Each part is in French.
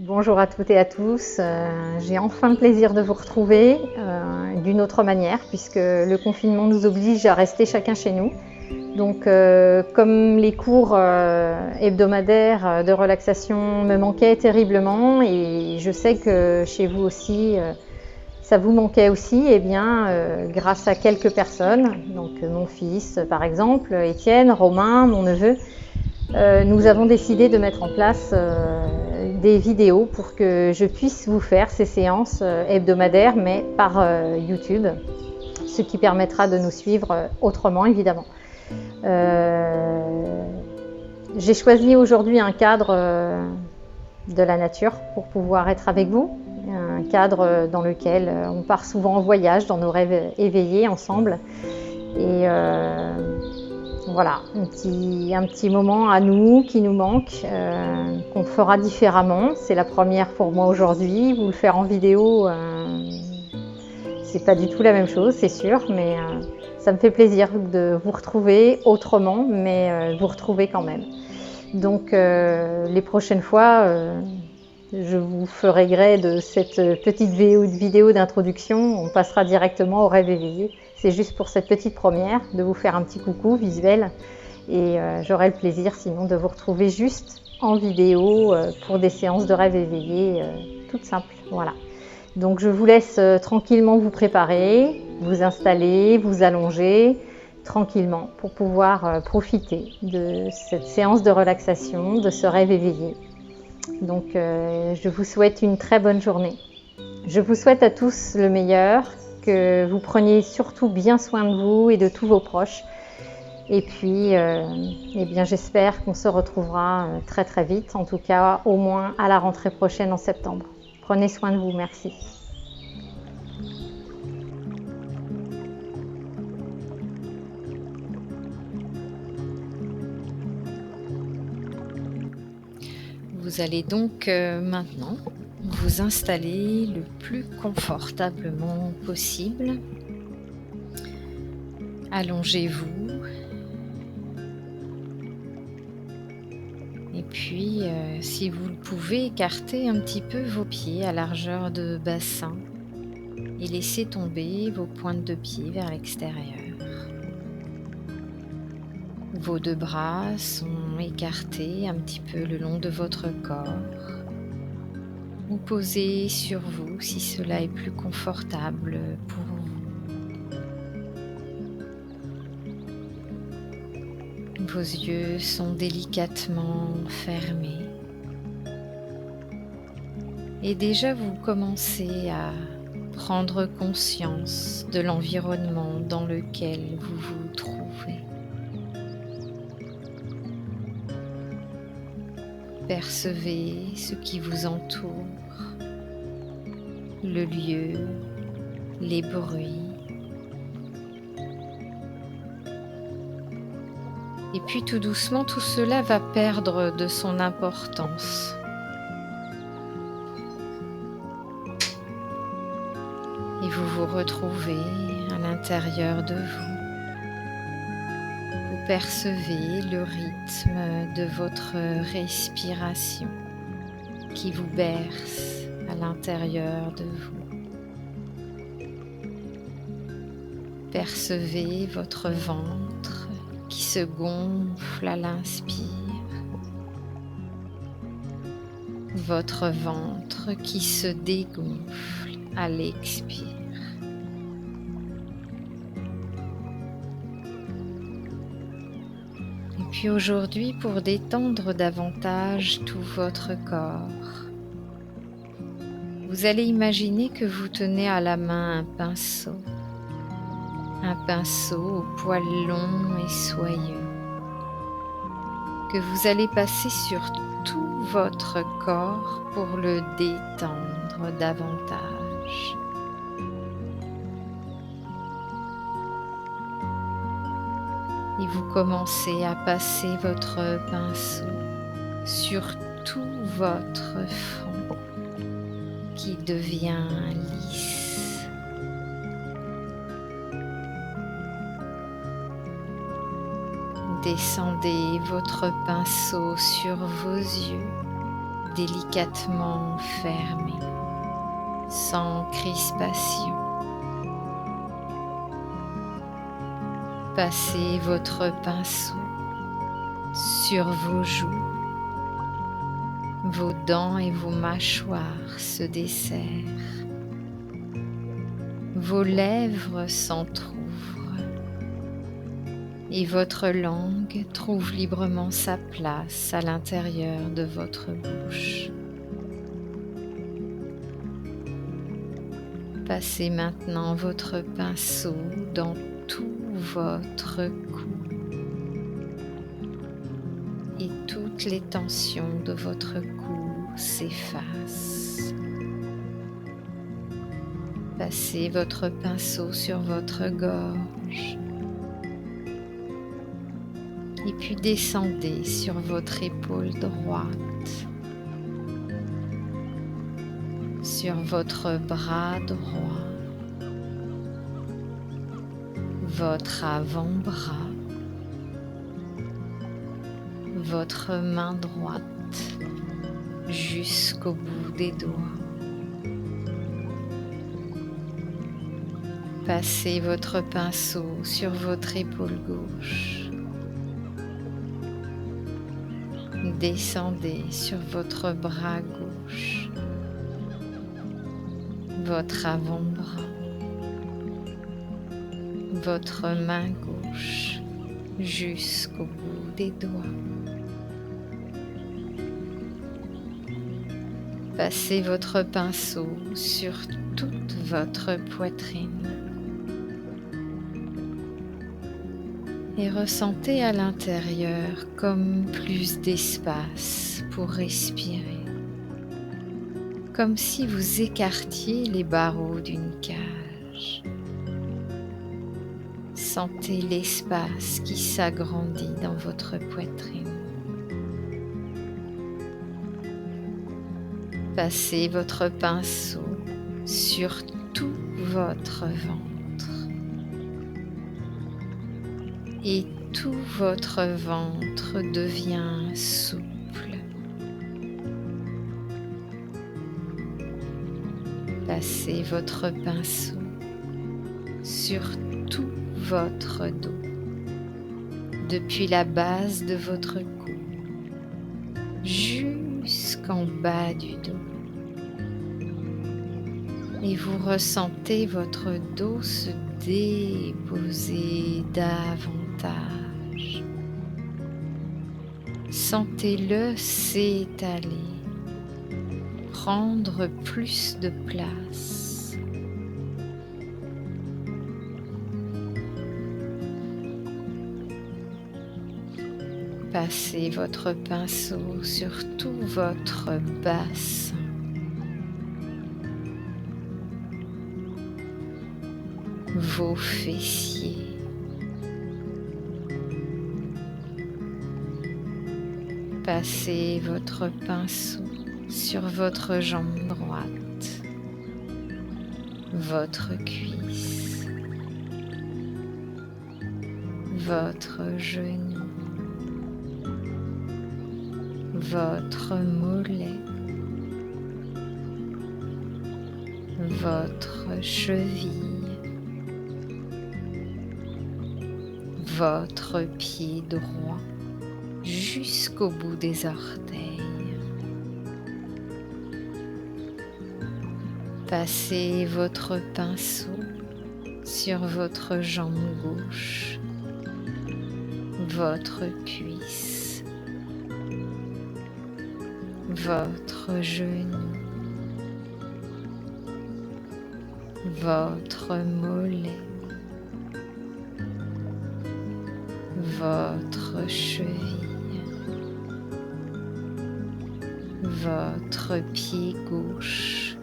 Bonjour à toutes et à tous. J'ai enfin le plaisir de vous retrouver d'une autre manière puisque le confinement nous oblige à rester chacun chez nous. Donc comme les cours hebdomadaires de relaxation me manquaient terriblement et je sais que chez vous aussi ça vous manquait aussi, et bien grâce à quelques personnes, donc mon fils par exemple, Étienne, Romain, mon neveu, nous avons décidé de mettre en place des vidéos pour que je puisse vous faire ces séances hebdomadaires, mais par YouTube, ce qui permettra de nous suivre autrement, évidemment. J'ai choisi aujourd'hui un cadre de la nature pour pouvoir être avec vous, un cadre dans lequel on part souvent en voyage, dans nos rêves éveillés ensemble. Et voilà, un petit moment à nous qui nous manque, qu'on fera différemment. C'est la première pour moi aujourd'hui. Vous le faire en vidéo, c'est pas du tout la même chose, c'est sûr, mais ça me fait plaisir de vous retrouver autrement, mais vous retrouver quand même. Donc les prochaines fois, je vous ferai gré de cette petite vidéo d'introduction. On passera directement au rêve éveillé. C'est juste pour cette petite première, de vous faire un petit coucou visuel. Et j'aurai le plaisir sinon de vous retrouver juste en vidéo pour des séances de rêve éveillé toutes simples. Voilà. Donc je vous laisse tranquillement vous préparer, vous installer, vous allonger tranquillement pour pouvoir profiter de cette séance de relaxation, de ce rêve éveillé. Donc je vous souhaite une très bonne journée. Je vous souhaite à tous le meilleur, que vous preniez surtout bien soin de vous et de tous vos proches. Et puis, eh bien, j'espère qu'on se retrouvera très très vite, en tout cas au moins à la rentrée prochaine en septembre. Prenez soin de vous, merci. Vous allez donc maintenant vous installer le plus confortablement possible. Allongez-vous. Et puis, si vous le pouvez, écartez un petit peu vos pieds à largeur de bassin et laissez tomber vos pointes de pied vers l'extérieur. Vos deux bras sont écartés un petit peu le long de votre corps. Ou posez sur vous si cela est plus confortable pour vous. Vos yeux sont délicatement fermés. Et déjà vous commencez à prendre conscience de l'environnement dans lequel vous vous trouvez. Percevez ce qui vous entoure, le lieu, les bruits. Et puis tout doucement, tout cela va perdre de son importance. Et vous vous retrouvez à l'intérieur de vous. Vous percevez le rythme de votre respiration qui vous berce à l'intérieur de vous. Percevez votre ventre qui se gonfle à l'inspire, votre ventre qui se dégonfle à l'expire. Et puis aujourd'hui, pour détendre davantage tout votre corps, vous allez imaginer que vous tenez à la main un pinceau au poil long et soyeux, que vous allez passer sur tout votre corps pour le détendre davantage. Et vous commencez à passer votre pinceau sur tout votre front qui devient lisse. Descendez votre pinceau sur vos yeux délicatement fermés, sans crispation. Passez votre pinceau sur vos joues. Vos dents et vos mâchoires se desserrent. Vos lèvres s'entr'ouvrent et votre langue trouve librement sa place à l'intérieur de votre bouche. Passez maintenant votre pinceau dans tout votre cou et toutes les tensions de votre cou s'effacent. Passez votre pinceau sur votre gorge et puis descendez sur votre épaule droite, sur votre bras droit, votre avant-bras, votre main droite jusqu'au bout des doigts. Passez votre pinceau sur votre épaule gauche. Descendez sur votre bras gauche, votre avant-bras, votre main gauche jusqu'au bout des doigts. Passez votre pinceau sur toute votre poitrine et ressentez à l'intérieur comme plus d'espace pour respirer, comme si vous écartiez les barreaux d'une cage. Sentez l'espace qui s'agrandit dans votre poitrine. Passez votre pinceau sur tout votre ventre et tout votre ventre devient souple. Passez votre pinceau sur tout votre dos, depuis la base de votre cou jusqu'en bas du dos. Et vous ressentez votre dos se déposer davantage. Sentez-le s'étaler, prendre plus de place. Passez votre pinceau sur tout votre bassin. Vos fessiers, passez votre pinceau sur votre jambe droite, votre cuisse, votre genou, votre mollet, votre cheville, votre pied droit jusqu'au bout des orteils. Passez votre pinceau sur votre jambe gauche, votre cuisse, votre genou, votre mollet, votre cheville, votre pied gauche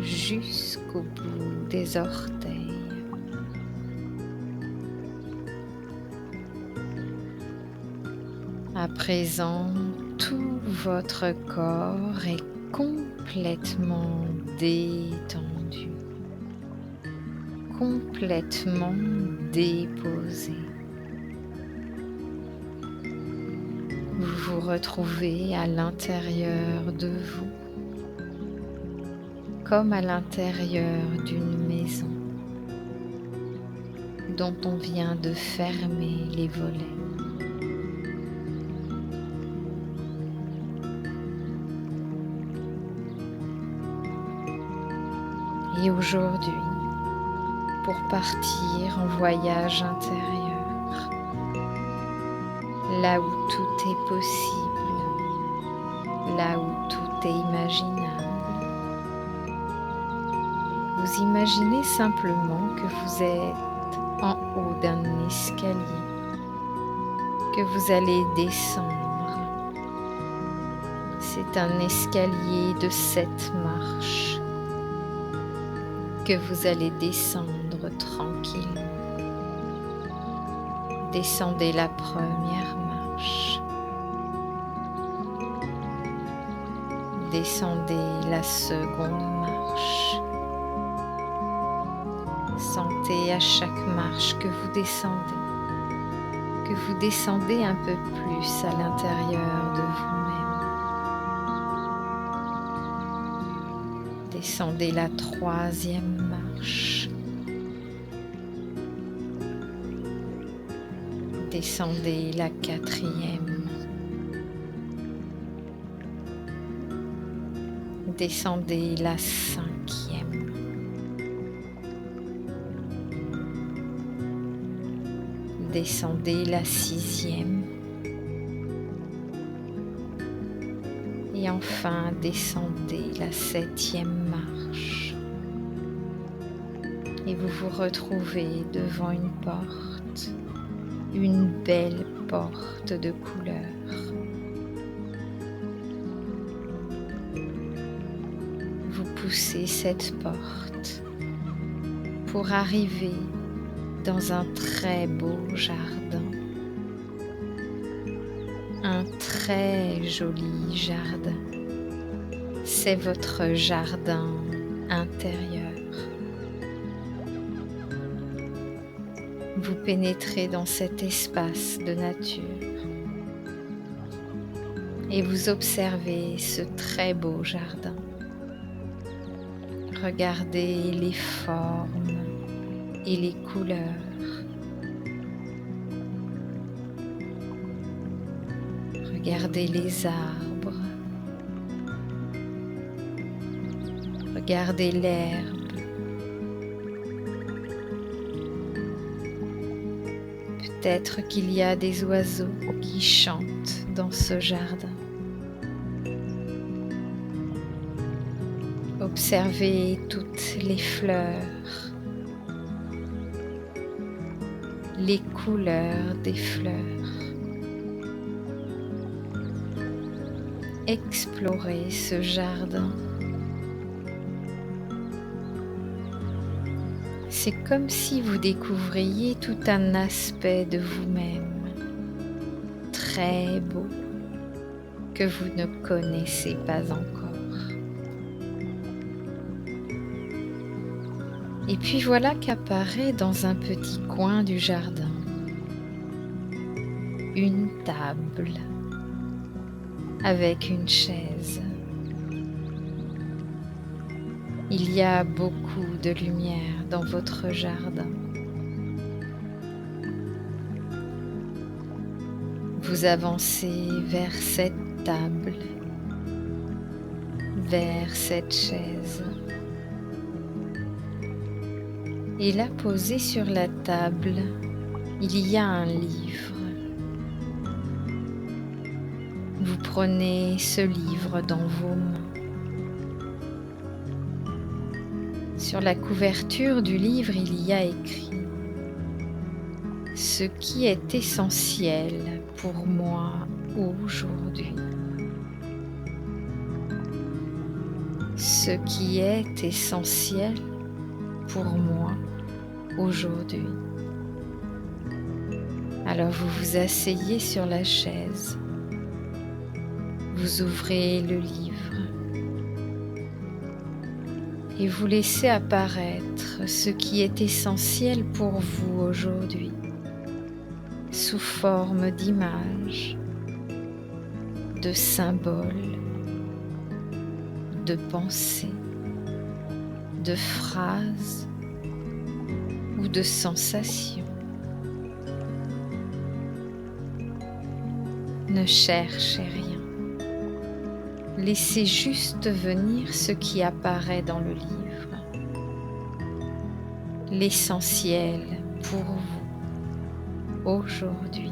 jusqu'au bout des orteils. À présent, tout votre corps est complètement détendu, complètement déposé. Vous vous retrouvez à l'intérieur de vous, comme à l'intérieur d'une maison dont on vient de fermer les volets. Et aujourd'hui, pour partir en voyage intérieur, là où tout est possible, là où tout est imaginable, vous imaginez simplement que vous êtes en haut d'un escalier, que vous allez descendre. C'est un escalier de 7 marches que vous allez descendre tranquillement. Descendez la première marche. Descendez la seconde marche. Sentez à chaque marche que vous descendez un peu plus à l'intérieur de vous-même. Descendez la troisième marche. Descendez la quatrième. Descendez la cinquième. Descendez la sixième. Et enfin, descendez la septième marche. Et vous vous retrouvez devant une porte, une belle porte de couleur. Vous poussez cette porte pour arriver dans un très beau jardin. Un très joli jardin. C'est votre jardin intérieur. Vous pénétrez dans cet espace de nature et vous observez ce très beau jardin. Regardez les formes et les couleurs. Regardez les arbres. Regardez l'herbe. Peut-être qu'il y a des oiseaux qui chantent dans ce jardin. Observez toutes les fleurs, les couleurs des fleurs. Explorez ce jardin. C'est comme si vous découvriez tout un aspect de vous-même, très beau, que vous ne connaissez pas encore. Et puis voilà qu'apparaît dans un petit coin du jardin une table avec une chaise. Il y a beaucoup de lumière dans votre jardin. Vous avancez vers cette table, vers cette chaise. Et là, posé sur la table, il y a un livre. Vous prenez ce livre dans vos mains. Sur la couverture du livre, il y a écrit « Ce qui est essentiel pour moi aujourd'hui ». Ce qui est essentiel pour moi aujourd'hui. Alors vous vous asseyez sur la chaise. Vous ouvrez le livre et vous laissez apparaître ce qui est essentiel pour vous aujourd'hui, sous forme d'images, de symboles, de pensées, de phrases ou de sensations. Ne cherchez rien. Laissez juste venir ce qui apparaît dans le livre. L'essentiel pour vous aujourd'hui.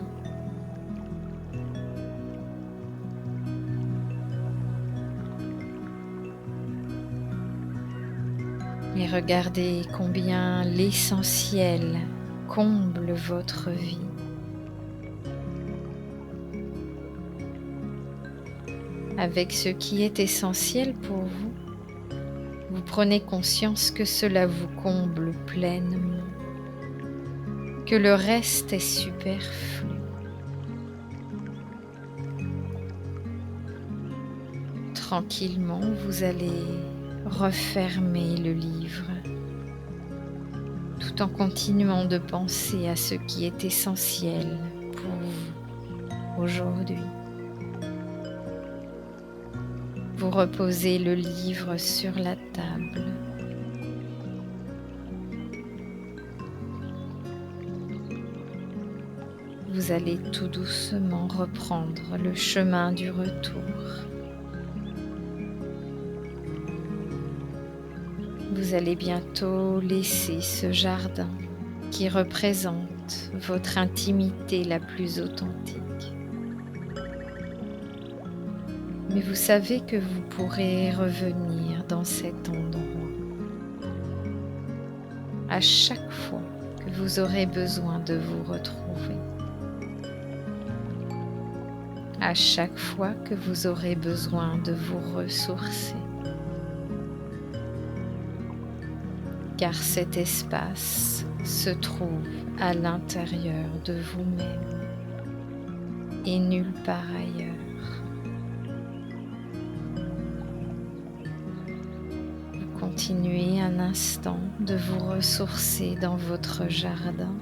Et regardez combien l'essentiel comble votre vie. Avec ce qui est essentiel pour vous, vous prenez conscience que cela vous comble pleinement, que le reste est superflu. Tranquillement, vous allez refermer le livre, tout en continuant de penser à ce qui est essentiel pour vous aujourd'hui. Vous reposez le livre sur la table. Vous allez tout doucement reprendre le chemin du retour. Vous allez bientôt laisser ce jardin qui représente votre intimité la plus authentique. Mais vous savez que vous pourrez revenir dans cet endroit à chaque fois que vous aurez besoin de vous retrouver, à chaque fois que vous aurez besoin de vous ressourcer. Car cet espace se trouve à l'intérieur de vous-même et nulle part ailleurs. Continuez un instant de vous ressourcer dans votre jardin.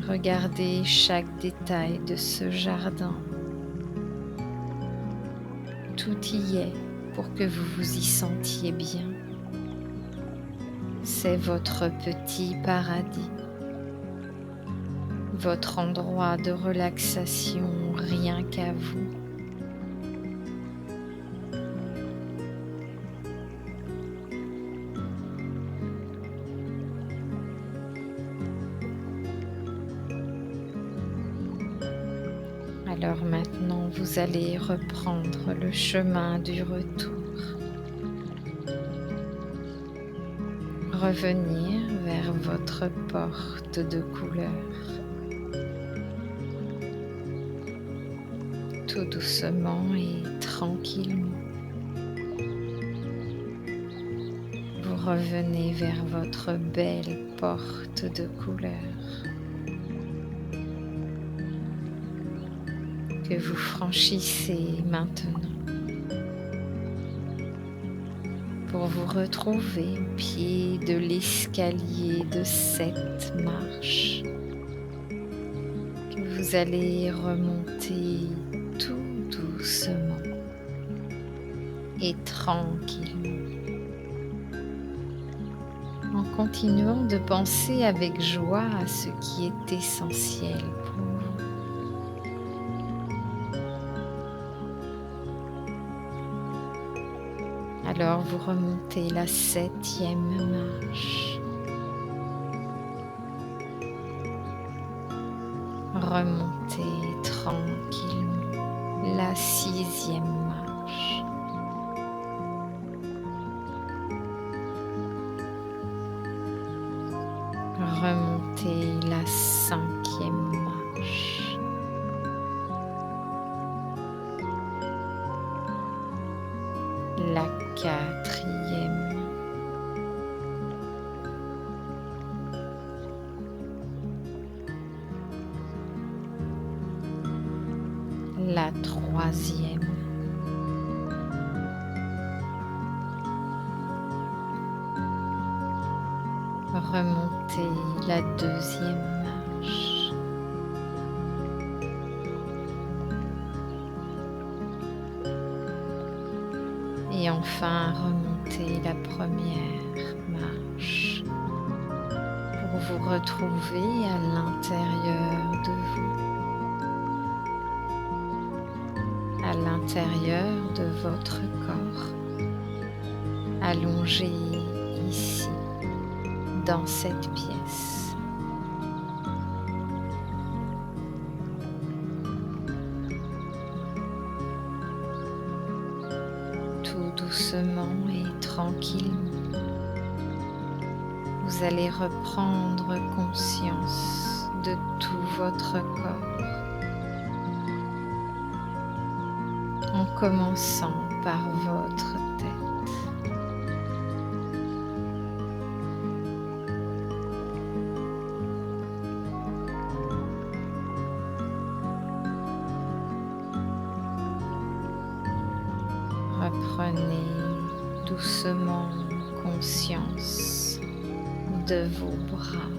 Regardez chaque détail de ce jardin. Tout y est pour que vous vous y sentiez bien. C'est votre petit paradis, votre endroit de relaxation rien qu'à vous. Alors maintenant, vous allez reprendre le chemin du retour. Revenir vers votre porte de couleur. Tout doucement et tranquillement. Vous revenez vers votre belle porte de couleur. Que vous franchissez maintenant pour vous retrouver au pied de l'escalier de 7 marches que vous allez remonter tout doucement et tranquillement en continuant de penser avec joie à ce qui est essentiel pour vous. Alors vous remontez la 7e marche. Remontez tranquillement la 6e marche. Remontez la 5e marche. La 4e, la 3e, remontez la 2e marche, Et enfin, remontez la première marche pour vous retrouver à l'intérieur de vous, à l'intérieur de votre corps, allongé ici, dans cette pièce. Tout doucement et tranquillement, vous allez reprendre conscience de tout votre corps, en commençant par votre tête. Reprenez doucement conscience de vos bras.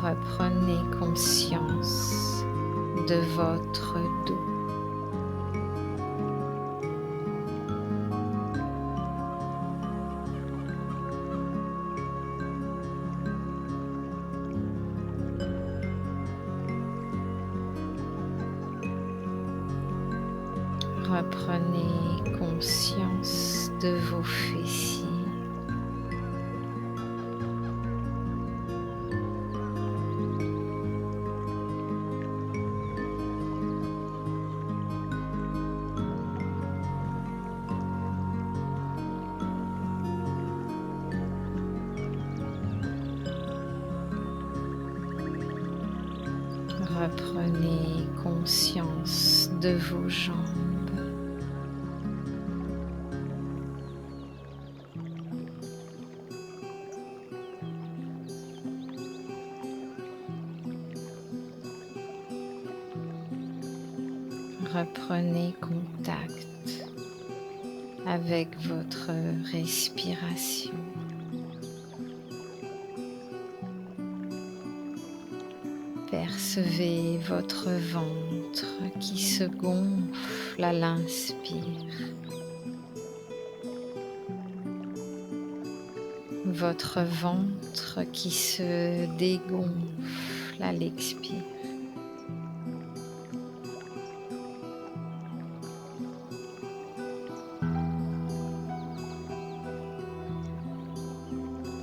Reprenez conscience de votre dos. Reprenez conscience de vos fessiers. Reprenez conscience de vos jambes. Reprenez contact avec votre respiration. Percevez votre ventre qui se gonfle à l'inspire, votre ventre qui se dégonfle à l'expire.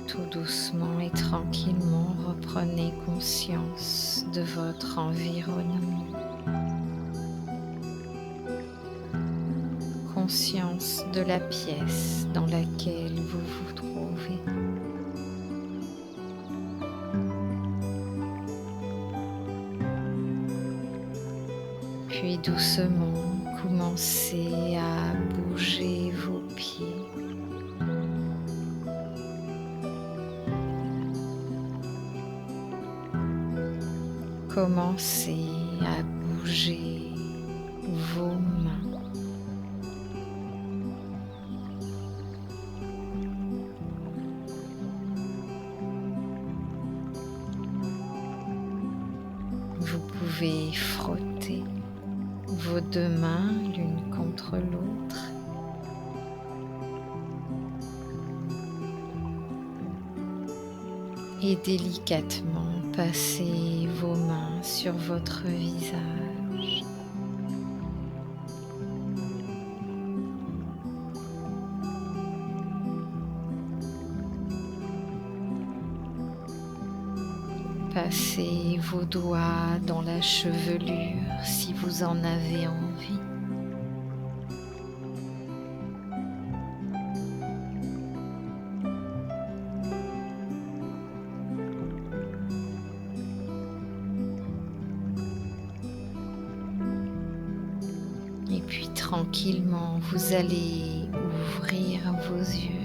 Tout doucement et tranquillement, reprenez conscience de votre environnement. Conscience de la pièce dans laquelle vous vous trouvez. Puis doucement, commencez à bouger vos pieds. Commencez à bouger vos mains. Vous pouvez frotter vos deux mains l'une contre l'autre. Et délicatement passez vos mains sur votre visage. Passez vos doigts dans la chevelure si vous en avez envie. Et puis tranquillement, vous allez ouvrir vos yeux.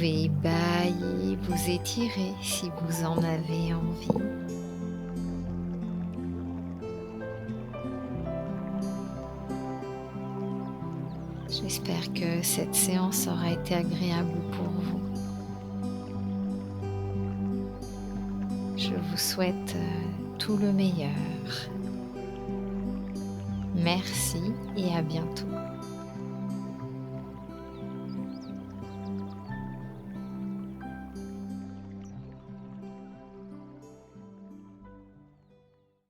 pouvez bâiller, vous étirer si vous en avez envie. J'espère que cette séance aura été agréable pour vous. Je vous souhaite tout le meilleur. Merci et à bientôt.